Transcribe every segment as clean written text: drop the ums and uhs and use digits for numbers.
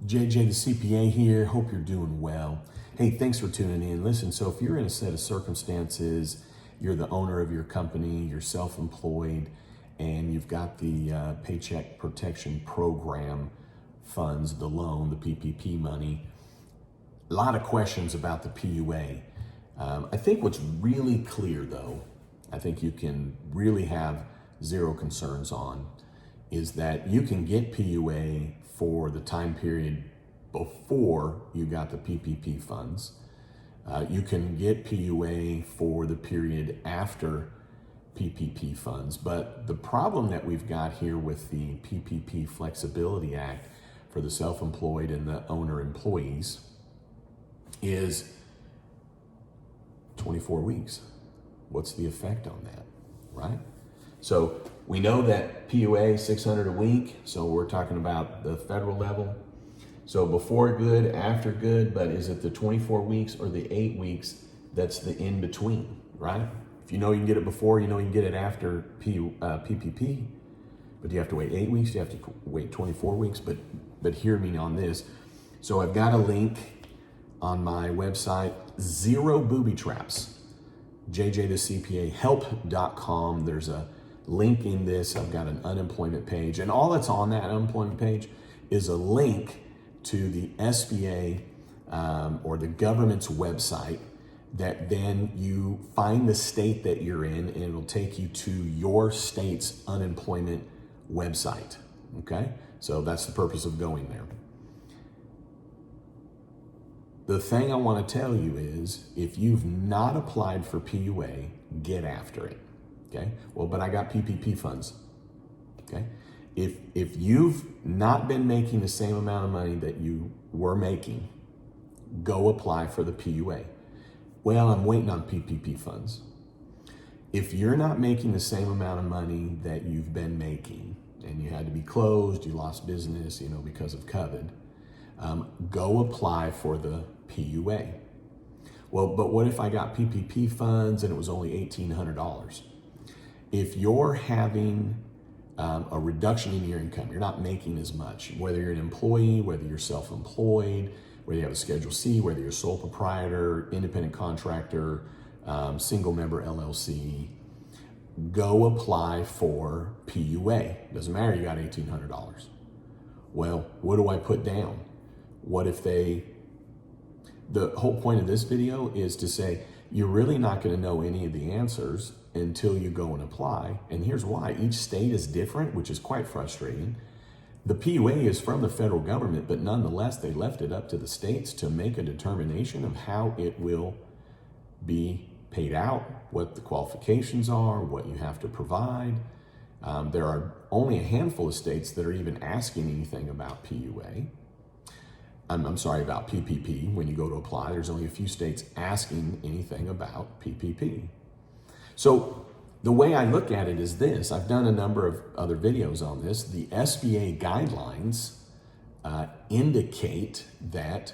JJ the CPA here. Hope you're doing well. Hey, thanks for tuning in. Listen, so if you're in a set of circumstances, you're the owner of your company, you're self-employed, and you've got the Paycheck Protection Program funds, the loan, the PPP money, a lot of questions about the PUA. I think what's really clear though, I think you can really have zero concerns on, is that you can get PUA for the time period before you got the PPP funds. You can get PUA for the period after PPP funds. But the problem that we've got here with the PPP Flexibility Act for the self-employed and the owner employees is 24 weeks. What's the effect on that, right? So we know that PUA 600 a week, so we're talking about the federal level. So before good, after good, but is it the 24 weeks or the 8 weeks that's the in between, right? If you know you can get it before, you know you can get it after PPP, but do you have to wait 8 weeks? Do you have to wait 24 weeks? But hear me on this. So I've got a link on my website, Zero Booby Traps, jjthecpahelp.com. There's a link in this. I've got an unemployment page, and all that's on that unemployment page is a link to the SBA or the government's website, that then you find the state that you're in and it'll take you to your state's unemployment website. Okay, so that's the purpose of going there. The thing I want to tell you is, if you've not applied for PUA, get after it. Okay, well, but I got PPP funds. Okay, if you've not been making the same amount of money that you were making, go apply for the PUA. Well, I'm waiting on PPP funds. If you're not making the same amount of money that you've been making, and you had to be closed, you lost business, because of COVID, go apply for the PUA. Well, but what if I got PPP funds and it was only $1,800? If you're having a reduction in your income, you're not making as much, whether you're an employee, whether you're self-employed, whether you have a Schedule C, whether you're a sole proprietor, independent contractor, single member LLC, go apply for PUA. Doesn't matter, you got $1,800. Well, what do I put down? What if the whole point of this video is to say, you're really not going to know any of the answers until you go and apply. And here's why. Each state is different, which is quite frustrating. The PUA is from the federal government, but nonetheless, they left it up to the states to make a determination of how it will be paid out, what the qualifications are, what you have to provide. There are only a handful of states that are even asking anything about PUA. I'm sorry, about PPP. When you go to apply, there's only a few states asking anything about PPP. So the way I look at it is this. I've done a number of other videos on this. The SBA guidelines indicate that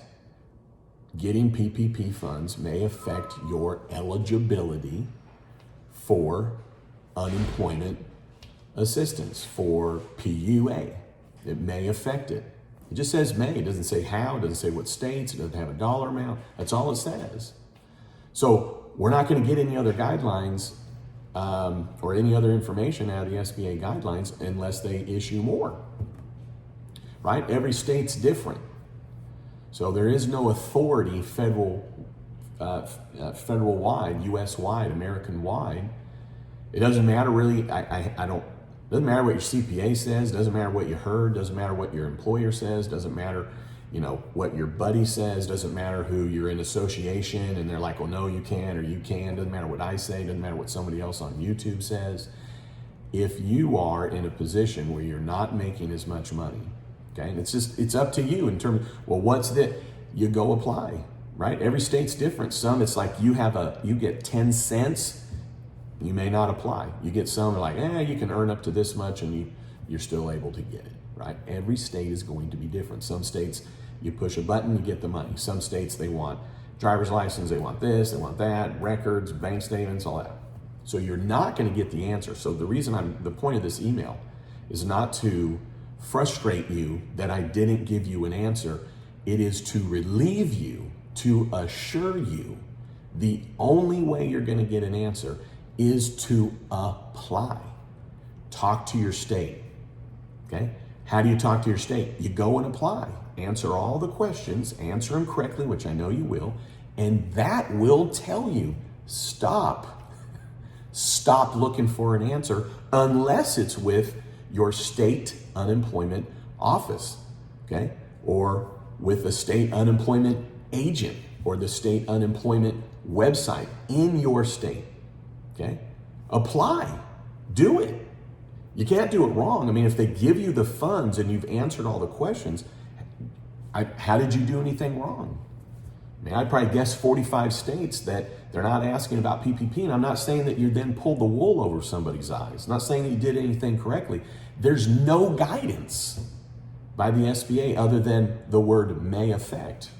getting PPP funds may affect your eligibility for unemployment assistance, for PUA. It may affect it. It just says may. It doesn't say how. It doesn't say what states. It doesn't have a dollar amount. That's all it says. So we're not going to get any other guidelines or any other information out of the SBA guidelines unless they issue more, right? Every state's different. So there is no authority federal-wide, US-wide, American-wide. It doesn't matter really. Doesn't matter what your CPA says, doesn't matter what you heard, doesn't matter what your employer says, doesn't matter, what your buddy says, doesn't matter who you're in association and they're like, well, no, you can or you can, doesn't matter what I say, doesn't matter what somebody else on YouTube says. If you are in a position where you're not making as much money, okay, and it's up to you in terms of, well, what's that? You go apply, right? Every state's different. Some, it's like you get 10 cents, you may not apply. You get some like, you can earn up to this much and you're still able to get it, right? Every state is going to be different. Some states, you push a button, you get the money. Some states, they want driver's license, they want this, they want that, records, bank statements, all that. So you're not going to get the answer. So the point of this email is not to frustrate you that I didn't give you an answer. It is to relieve you, to assure you the only way you're going to get an answer is to apply. Talk to your state. Okay? How do you talk to your state? You go and apply. Answer all the questions, answer them correctly, which I know you will, and that will tell you, stop looking for an answer unless it's with your state unemployment office, okay? Or with a state unemployment agent or the state unemployment website in your state, okay? Apply, do it. You can't do it wrong. I mean, if they give you the funds and you've answered all the questions, how did you do anything wrong? I mean, I'd probably guess 45 states that they're not asking about PPP, and I'm not saying that you then pulled the wool over somebody's eyes. I'm not saying that you did anything correctly. There's no guidance by the SBA other than the word may affect.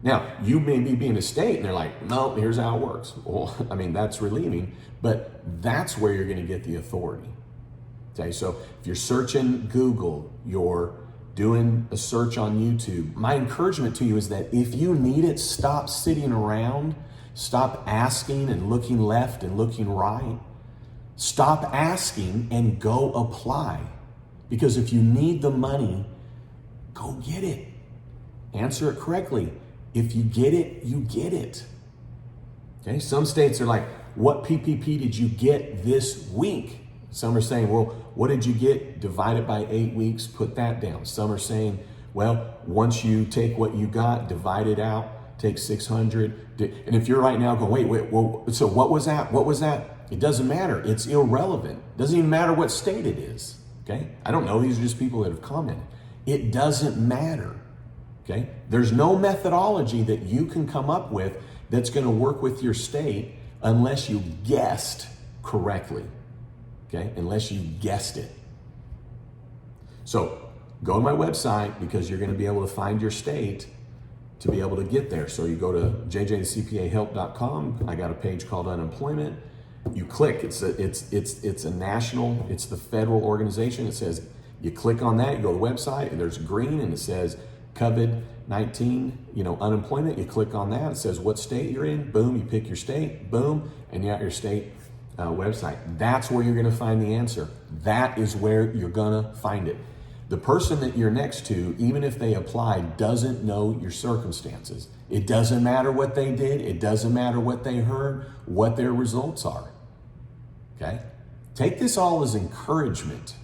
Now, you may be in a state and they're like, no, here's how it works. Well, I mean, that's relieving, but that's where you're going to get the authority. Okay, so if you're searching Google, you're doing a search on YouTube, my encouragement to you is that if you need it, stop sitting around, stop asking and looking left and looking right. Stop asking and go apply. Because if you need the money, go get it. Answer it correctly. If you get it, you get it. Okay, some states are like, what PPP did you get this week? Some are saying, well, what did you get? Divide it by 8 weeks, put that down. Some are saying, well, once you take what you got, divide it out, take 600. And if you're right now going, wait, well, so what was that? What was that? It doesn't matter. It's irrelevant. It doesn't even matter what state it is. Okay? I don't know. These are just people that have commented. It doesn't matter. Okay? There's no methodology that you can come up with that's going to work with your state unless you guessed correctly. Okay? Unless you guessed it. So go to my website because you're going to be able to find your state to be able to get there. So you go to jjthecpahelp.com. I got a page called unemployment. You click. It's a national. It's the federal organization. It says you click on that. You go to the website and there's green and it says COVID-19. Unemployment. You click on that. It says what state you're in. Boom. You pick your state. Boom, and you got your state website. That's where you're going to find the answer. That is where you're going to find it. The person that you're next to, even if they apply, doesn't know your circumstances. It doesn't matter what they did. It doesn't matter what they heard, what their results are. Okay? Take this all as encouragement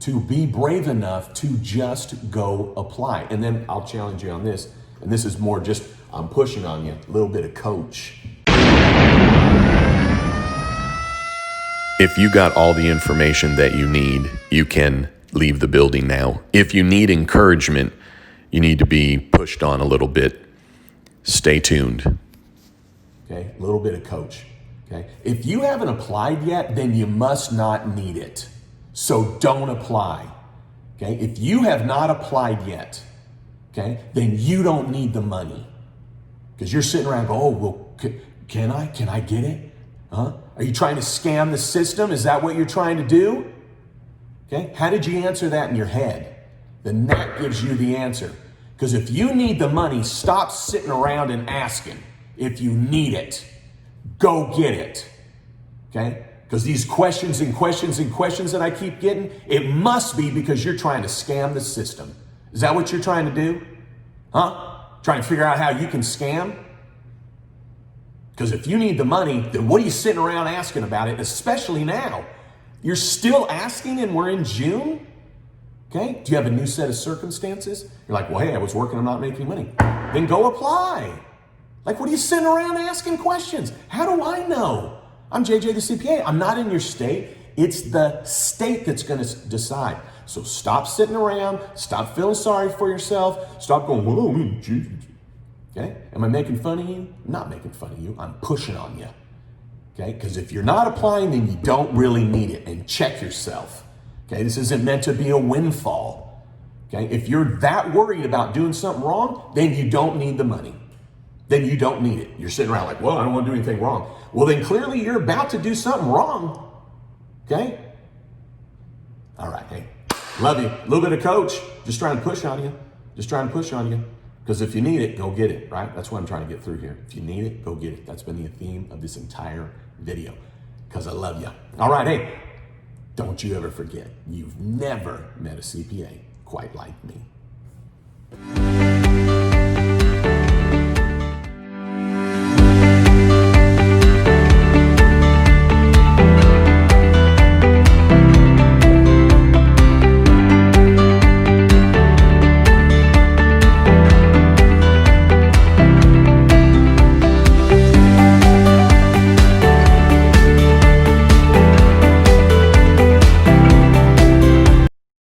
to be brave enough to just go apply. And then I'll challenge you on this. And this is more just, I'm pushing on you, a little bit of coach. If you got all the information that you need, you can leave the building now. If you need encouragement, you need to be pushed on a little bit. Stay tuned. Okay, a little bit of coach. Okay, if you haven't applied yet, then you must not need it. So don't apply. Okay, if you have not applied yet, okay, then you don't need the money. Because you're sitting around going, oh, well, can I get it? Huh? Are you trying to scam the system? Is that what you're trying to do? Okay, how did you answer that in your head? Then that gives you the answer. Because if you need the money, stop sitting around and asking. If you need it, go get it. Okay? Because these questions and questions and questions that I keep getting, it must be because you're trying to scam the system. Is that what you're trying to do? Huh? Trying to figure out how you can scam? Because if you need the money, then what are you sitting around asking about it, especially now? You're still asking and we're in June? Okay? Do you have a new set of circumstances? You're like, well, hey, I was working, I'm not making money. Then go apply. Like, what are you sitting around asking questions? How do I know? I'm JJ the CPA. I'm not in your state. It's the state that's going to decide. So stop sitting around. Stop feeling sorry for yourself. Stop going, whoa, okay? Am I making fun of you? I'm not making fun of you. I'm pushing on you. Okay? Because if you're not applying, then you don't really need it. And check yourself. Okay? This isn't meant to be a windfall. Okay? If you're that worried about doing something wrong, then you don't need the money. Then you don't need it. You're sitting around like, well, I don't want to do anything wrong. Well, then clearly you're about to do something wrong. Okay? All right, hey, love you. A little bit of coach, just trying to push on you. Just trying to push on you. Because if you need it, go get it, right? That's what I'm trying to get through here. If you need it, go get it. That's been the theme of this entire video. Because I love you. All right, hey, don't you ever forget, you've never met a CPA quite like me.